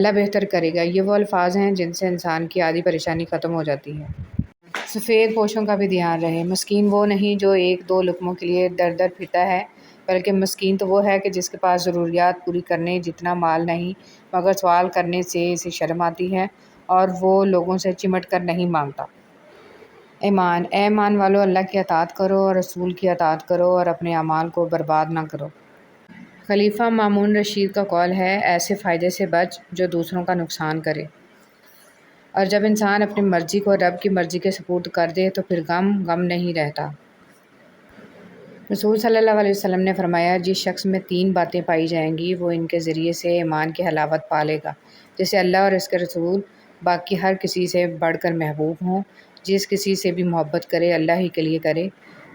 اللہ بہتر کرے گا۔ یہ وہ الفاظ ہیں جن سے انسان کی آدھی پریشانی ختم ہو جاتی ہے۔ سفید پوشوں کا بھی دھیان رہے۔ مسکین وہ نہیں جو ایک دو لقموں کے لیے در در پھرتا ہے، بلکہ مسکین تو وہ ہے کہ جس کے پاس ضروریات پوری کرنے جتنا مال نہیں، مگر سوال کرنے سے اسے شرم آتی ہے اور وہ لوگوں سے چمٹ کر نہیں مانگتا۔ ایمان، اے ایمان والو، اللہ کی اطاعت کرو اور رسول کی اطاعت کرو اور اپنے اعمال کو برباد نہ کرو۔ خلیفہ مامون رشید کا قول ہے، ایسے فائدے سے بچ جو دوسروں کا نقصان کرے۔ اور جب انسان اپنی مرضی کو رب کی مرضی کے سپرد کر دے تو پھر غم نہیں رہتا۔ رسول صلی اللہ علیہ وسلم نے فرمایا، جس شخص میں 3 باتیں پائی جائیں گی وہ ان کے ذریعے سے ایمان کی حلاوت پا لے گا، جسے اللہ اور اس کے رسول باقی ہر کسی سے بڑھ کر محبوب ہوں۔ جس کسی سے بھی محبت کرے اللہ ہی کے لیے کرے۔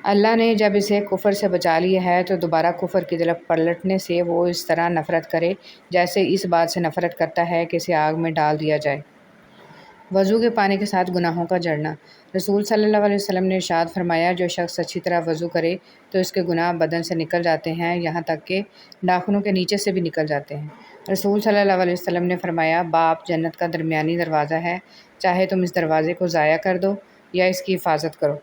اللہ نے جب اسے کفر سے بچا لیا ہے تو دوبارہ کفر کی طرف پلٹنے سے وہ اس طرح نفرت کرے جیسے اس بات سے نفرت کرتا ہے کہ اسے آگ میں ڈال دیا جائے۔ وضو کے پانی کے ساتھ گناہوں کا جڑنا۔ رسول صلی اللہ علیہ وسلم نے ارشاد فرمایا، جو شخص اچھی طرح وضو کرے تو اس کے گناہ بدن سے نکل جاتے ہیں، یہاں تک کہ ناخنوں کے نیچے سے بھی نکل جاتے ہیں۔ رسول صلی اللہ علیہ وسلم نے فرمایا، باب جنت کا درمیانی دروازہ ہے، چاہے تم اس دروازے کو ضائع کر دو یا اس کی حفاظت کرو۔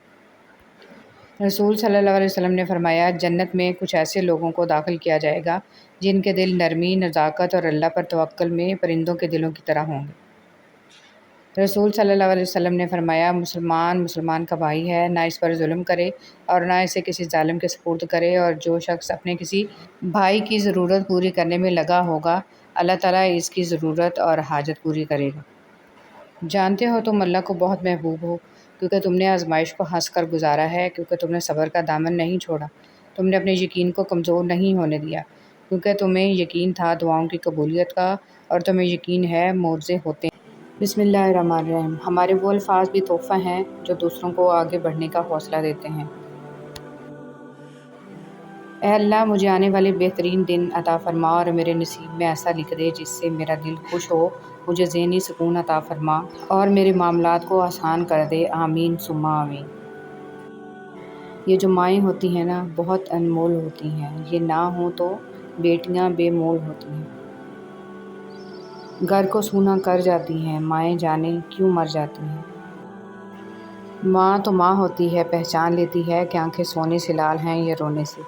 رسول صلی اللہ علیہ وسلم نے فرمایا، جنت میں کچھ ایسے لوگوں کو داخل کیا جائے گا جن کے دل نرمی، نزاکت اور اللہ پر توکل میں پرندوں کے دلوں کی طرح ہوں گے۔ رسول صلی اللہ علیہ وسلم نے فرمایا، مسلمان کا بھائی ہے، نہ اس پر ظلم کرے اور نہ اسے کسی ظالم کے سپرد کرے، اور جو شخص اپنے کسی بھائی کی ضرورت پوری کرنے میں لگا ہوگا اللہ تعالیٰ اس کی ضرورت اور حاجت پوری کرے گا۔ جانتے ہو تم اللہ کو بہت محبوب ہو کیونکہ تم نے آزمائش کو ہنس کر گزارا ہے، کیونکہ تم نے صبر کا دامن نہیں چھوڑا، تم نے اپنے یقین کو کمزور نہیں ہونے دیا، کیونکہ تمہیں یقین تھا دعاؤں کی قبولیت کا اور تمہیں یقین ہے معجزے ہوتے ہیں۔ بسم اللہ الرحمن الرحیم۔ ہمارے وہ الفاظ بھی تحفہ ہیں جو دوسروں کو آگے بڑھنے کا حوصلہ دیتے ہیں۔ اے اللہ، مجھے آنے والے بہترین دن عطا فرما اور میرے نصیب میں ایسا لکھ دے جس سے میرا دل خوش ہو، مجھے ذہنی سکون عطا فرما اور میرے معاملات کو آسان کر دے۔ آمین ثم آمین۔ یہ جو مائیں ہوتی ہیں نا، بہت انمول ہوتی ہیں، یہ نہ ہوں تو بیٹیاں بے مول ہوتی ہیں۔ گھر کو سونا کر جاتی ہیں، مائیں جانے کیوں مر جاتی ہیں۔ ماں تو ماں ہوتی ہے، پہچان لیتی ہے کہ آنکھیں سونے سے لال ہیں یا رونے سے۔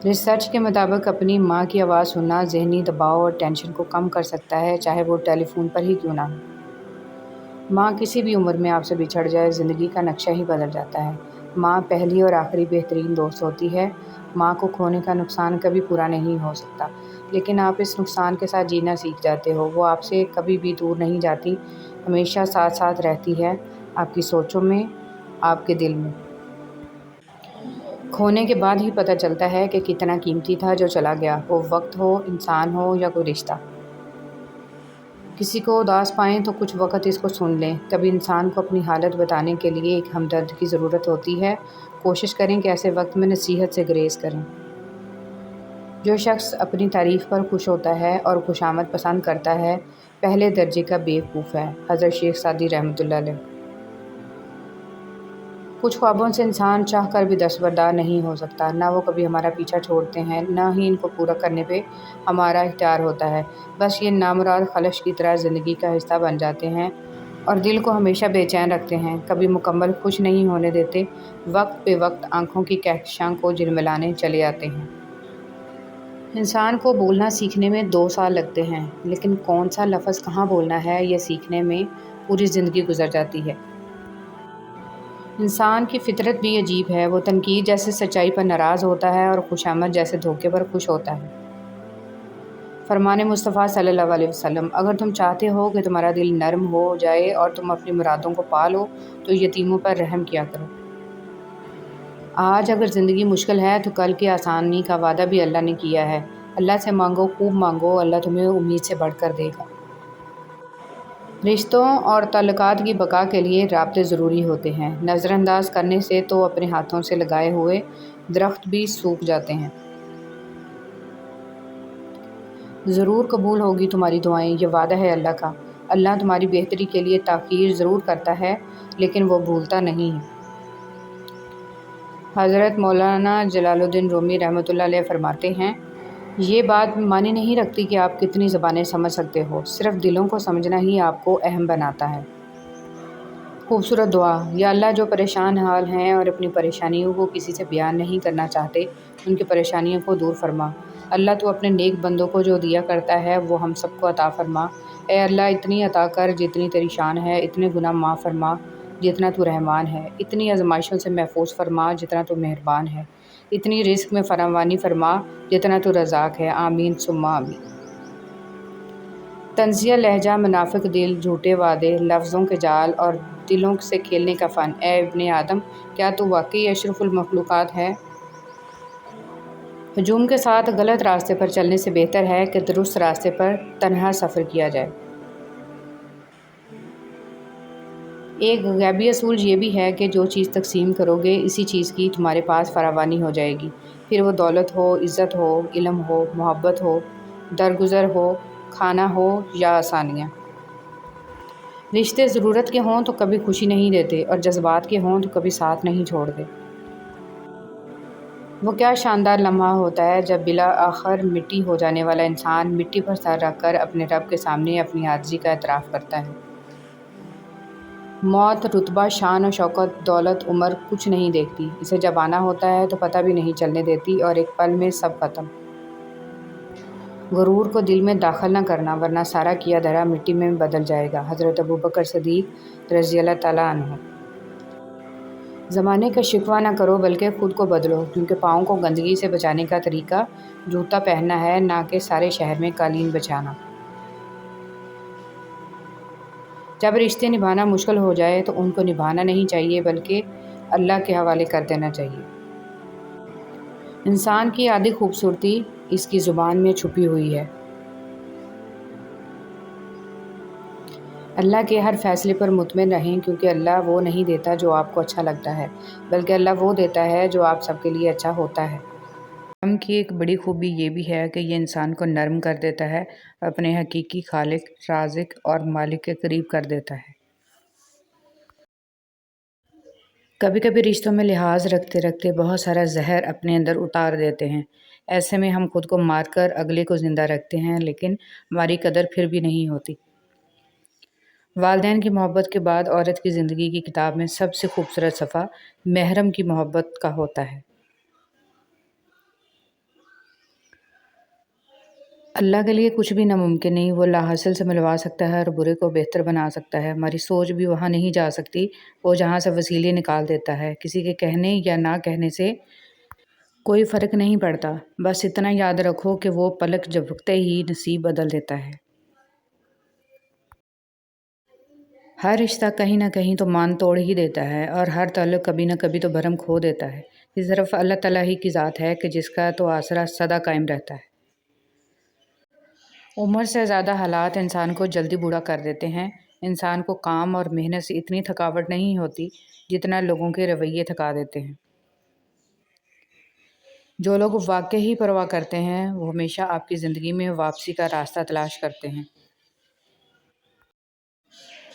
ریسرچ کے مطابق اپنی ماں کی آواز سننا ذہنی دباؤ اور ٹینشن کو کم کر سکتا ہے، چاہے وہ ٹیلی فون پر ہی کیوں نہ ہو۔ ماں کسی بھی عمر میں آپ سے بچھڑ جائے، زندگی کا نقشہ ہی بدل جاتا ہے۔ ماں پہلی اور آخری بہترین دوست ہوتی ہے۔ ماں کو کھونے کا نقصان کبھی پورا نہیں ہو سکتا، لیکن آپ اس نقصان کے ساتھ جینا سیکھ جاتے ہو۔ وہ آپ سے کبھی بھی دور نہیں جاتی، ہمیشہ ساتھ ساتھ رہتی ہے، آپ کی سوچوں میں، آپ کے دل میں۔ کھونے کے بعد ہی پتہ چلتا ہے کہ کتنا قیمتی تھا جو چلا گیا، وہ وقت ہو، انسان ہو یا کوئی رشتہ۔ کسی کو اداس پائیں تو کچھ وقت اس کو سن لیں۔ کبھی انسان کو اپنی حالت بتانے کے لیے ایک ہمدرد کی ضرورت ہوتی ہے۔ کوشش کریں کہ ایسے وقت میں نصیحت سے گریز کریں۔ جو شخص اپنی تعریف پر خوش ہوتا ہے اور خوشامد پسند کرتا ہے، پہلے درجے کا بیوقوف ہے۔ حضرت شیخ سعدی رحمۃ اللہ علیہ۔ کچھ خوابوں سے انسان چاہ کر بھی دستبردار نہیں ہو سکتا، نہ وہ کبھی ہمارا پیچھا چھوڑتے ہیں، نہ ہی ان کو پورا کرنے پہ ہمارا اختیار ہوتا ہے۔ بس یہ نامراد خلش کی طرح زندگی کا حصہ بن جاتے ہیں اور دل کو ہمیشہ بے چین رکھتے ہیں، کبھی مکمل خوش نہیں ہونے دیتے، وقت بے وقت آنکھوں کی کہکشاں کو جھلملانے چلے آتے ہیں۔ انسان کو بولنا سیکھنے میں 2 سال لگتے ہیں، لیکن کون سا لفظ کہاں بولنا ہے یہ سیکھنے میں پوری زندگی گزر جاتی ہے۔ انسان کی فطرت بھی عجیب ہے، وہ تنقید جیسے سچائی پر ناراض ہوتا ہے اور خوشامد جیسے دھوکے پر خوش ہوتا ہے۔ فرمان مصطفیٰ صلی اللہ علیہ وسلم، اگر تم چاہتے ہو کہ تمہارا دل نرم ہو جائے اور تم اپنی مرادوں کو پا لو تو یتیموں پر رحم کیا کرو۔ آج اگر زندگی مشکل ہے تو کل کی آسانی کا وعدہ بھی اللہ نے کیا ہے۔ اللہ سے مانگو، خوب مانگو، اللہ تمہیں امید سے بڑھ کر دے گا۔ رشتوں اور تعلقات کی بقا کے لیے رابطے ضروری ہوتے ہیں، نظر انداز کرنے سے تو اپنے ہاتھوں سے لگائے ہوئے درخت بھی سوکھ جاتے ہیں۔ ضرور قبول ہوگی تمہاری دعائیں، یہ وعدہ ہے اللہ کا۔ اللہ تمہاری بہتری کے لیے تاخیر ضرور کرتا ہے، لیکن وہ بھولتا نہیں ہے۔ حضرت مولانا جلال الدین رومی رحمۃ اللہ علیہ فرماتے ہیں، یہ بات معنی نہیں رکھتی کہ آپ کتنی زبانیں سمجھ سکتے ہو، صرف دلوں کو سمجھنا ہی آپ کو اہم بناتا ہے۔ خوبصورت دعا۔ یا اللہ، جو پریشان حال ہیں اور اپنی پریشانیوں کو کسی سے بیان نہیں کرنا چاہتے، ان کی پریشانیوں کو دور فرما۔ اللہ، تو اپنے نیک بندوں کو جو دیا کرتا ہے وہ ہم سب کو عطا فرما۔ اے اللہ، اتنی عطا کر جتنی تیری شان ہے، اتنے گناہ معاف فرما جتنا تو رحمان ہے، اتنی آزمائشوں سے محفوظ فرما جتنا تو مہربان ہے، اتنی رزق میں فراوانی فرما جتنا تو رزاق ہے۔ آمین ثم آمین۔ طنزیہ لہجہ، منافق دل، جھوٹے وعدے، لفظوں کے جال اور دلوں سے کھیلنے کا فن۔ اے ابن آدم، کیا تو واقعی اشرف المخلوقات ہے؟ ہجوم کے ساتھ غلط راستے پر چلنے سے بہتر ہے کہ درست راستے پر تنہا سفر کیا جائے۔ ایک غیبی اصول یہ بھی ہے کہ جو چیز تقسیم کرو گے، اسی چیز کی تمہارے پاس فراوانی ہو جائے گی، پھر وہ دولت ہو، عزت ہو، علم ہو، محبت ہو، درگزر ہو، کھانا ہو یا آسانیاں۔ رشتے ضرورت کے ہوں تو کبھی خوشی نہیں دیتے، اور جذبات کے ہوں تو کبھی ساتھ نہیں چھوڑتے۔ وہ کیا شاندار لمحہ ہوتا ہے جب بالآخر مٹی ہو جانے والا انسان مٹی پر سر رکھ کر اپنے رب کے سامنے اپنی عاجزی کا اعتراف کرتا ہے۔ موت رتبہ، شان و شوکت، دولت، عمر کچھ نہیں دیکھتی، اسے جب آنا ہوتا ہے تو پتہ بھی نہیں چلنے دیتی اور ایک پل میں سب ختم۔ غرور کو دل میں داخل نہ کرنا، ورنہ سارا کیا دھرا مٹی میں بدل جائے گا۔ حضرت ابوبکر صدیق رضی اللہ تعالیٰ عنہ۔ زمانے کا شکوہ نہ کرو بلکہ خود کو بدلو، کیونکہ پاؤں کو گندگی سے بچانے کا طریقہ جوتا پہننا ہے، نہ کہ سارے شہر میں قالین بچھانا۔ جب رشتے نبھانا مشکل ہو جائے تو ان کو نبھانا نہیں چاہیے بلکہ اللہ کے حوالے کر دینا چاہیے۔ انسان کی آدھی خوبصورتی اس کی زبان میں چھپی ہوئی ہے۔ اللہ کے ہر فیصلے پر مطمئن رہیں، کیونکہ اللہ وہ نہیں دیتا جو آپ کو اچھا لگتا ہے، بلکہ اللہ وہ دیتا ہے جو آپ سب کے لیے اچھا ہوتا ہے۔ علم کی ایک بڑی خوبی یہ بھی ہے کہ یہ انسان کو نرم کر دیتا ہے، اپنے حقیقی خالق، رازق اور مالک کے قریب کر دیتا ہے۔ کبھی کبھی رشتوں میں لحاظ رکھتے رکھتے بہت سارا زہر اپنے اندر اتار دیتے ہیں، ایسے میں ہم خود کو مار کر اگلے کو زندہ رکھتے ہیں، لیکن ہماری قدر پھر بھی نہیں ہوتی۔ والدین کی محبت کے بعد عورت کی زندگی کی کتاب میں سب سے خوبصورت صفحہ محرم کی محبت کا ہوتا ہے۔ اللہ کے لیے کچھ بھی ناممکن نہیں، وہ لا حاصل سے ملوا سکتا ہے اور برے کو بہتر بنا سکتا ہے۔ ہماری سوچ بھی وہاں نہیں جا سکتی، وہ جہاں سے وسیلے نکال دیتا ہے۔ کسی کے کہنے یا نہ کہنے سے کوئی فرق نہیں پڑتا، بس اتنا یاد رکھو کہ وہ پلک جھپکتے ہی نصیب بدل دیتا ہے۔ ہر رشتہ کہیں نہ کہیں تو مان توڑ ہی دیتا ہے، اور ہر تعلق کبھی نہ کبھی تو بھرم کھو دیتا ہے۔ یہ صرف اللہ تعالیٰ ہی کی ذات ہے کہ جس کا تو آسرا سدا قائم رہتا ہے۔ عمر سے زیادہ حالات انسان کو جلدی بوڑھا کر دیتے ہیں۔ انسان کو کام اور محنت سے اتنی تھکاوٹ نہیں ہوتی جتنا لوگوں کے رویے تھکا دیتے ہیں۔ جو لوگ واقعی پرواہ کرتے ہیں وہ ہمیشہ آپ کی زندگی میں واپسی کا راستہ تلاش کرتے ہیں۔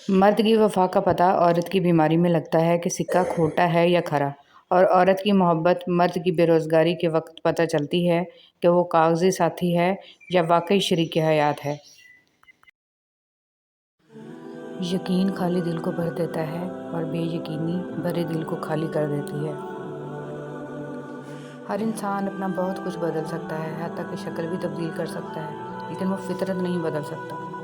مرد کی وفا کا پتہ عورت کی بیماری میں لگتا ہے کہ سکہ کھوٹا ہے یا کھرا، اور عورت کی محبت مرد کی بے روزگاری کے وقت پتہ چلتی ہے کہ وہ کاغذی ساتھی ہے یا واقعی شریک حیات ہے۔ یقین خالی دل کو بھر دیتا ہے اور بے یقینی بھرے دل کو خالی کر دیتی ہے۔ ہر انسان اپنا بہت کچھ بدل سکتا ہے، حتیٰ کہ شکل بھی تبدیل کر سکتا ہے، لیکن وہ فطرت نہیں بدل سکتا۔